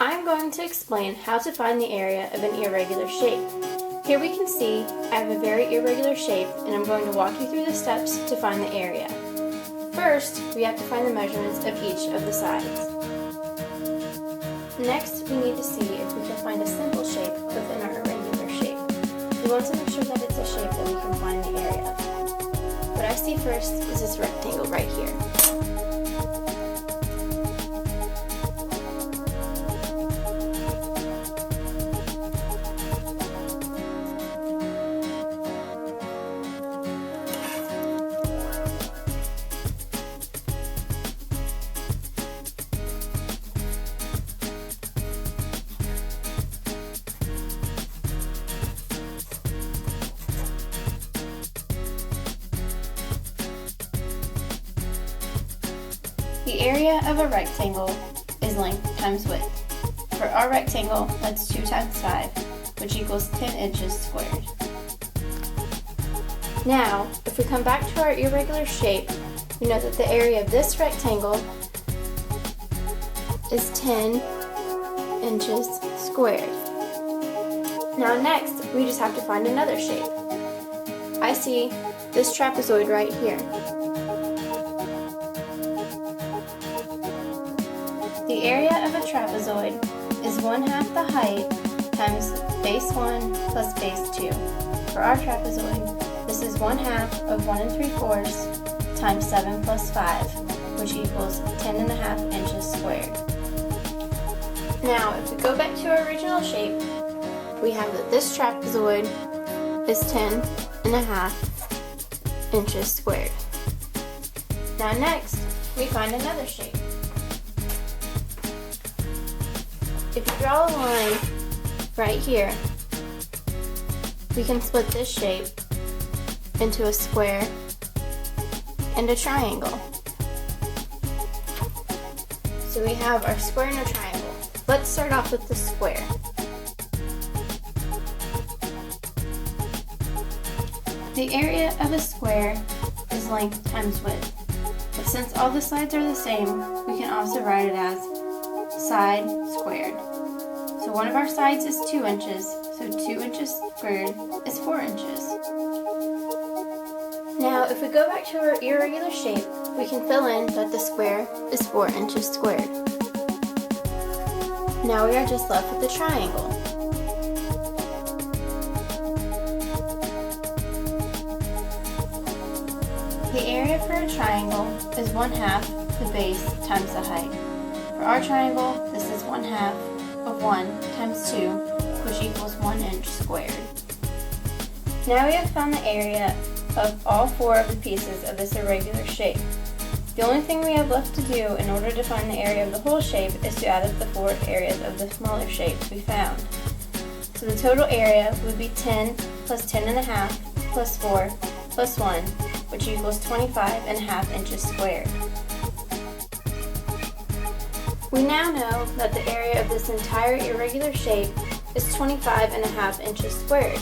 I'm going to explain how to find the area of an irregular shape. Here we can see I have a very irregular shape, and I'm going to walk you through the steps to find the area. First, we have to find the measurements of each of the sides. Next, we need to see if we can find a simple shape within our irregular shape. We want to make sure that it's a shape that we can find the area of. What I see first is this rectangle right here. The area of a rectangle is length times width. For our rectangle, that's 2 times 5, which equals 10 inches squared. Now, if we come back to our irregular shape, we know that the area of this rectangle is 10 inches squared. Now next, we just have to find another shape. I see this trapezoid right here. The area of a trapezoid is 1/2 the height times base 1 plus base 2. For our trapezoid, this is 1/2 of 1 3/4 times 7 plus 5, which equals 10.5 inches squared. Now, if we go back to our original shape, we have that this trapezoid is 10.5 inches squared. Now next, we find another shape. If you draw a line right here, we can split this shape into a square and a triangle. So we have our square and a triangle. Let's start off with the square. The area of a square is length times width, but since all the sides are the same, we can also write it as side squared. So one of our sides is 2 inches, so 2 inches squared is 4 inches. Now, if we go back to our irregular shape, we can fill in that the square is 4 inches squared. Now we are just left with the triangle. The area for a triangle is 1/2 the base times the height. For our triangle, this is 1/2 of 1 times 2, which equals 1 inch squared. Now we have found the area of all 4 of the pieces of this irregular shape. The only thing we have left to do in order to find the area of the whole shape is to add up the 4 areas of the smaller shapes we found. So the total area would be 10 plus 10.5 plus 4 plus 1, which equals 25.5 inches squared. We now know that the area of this entire irregular shape is 25.5 inches squared.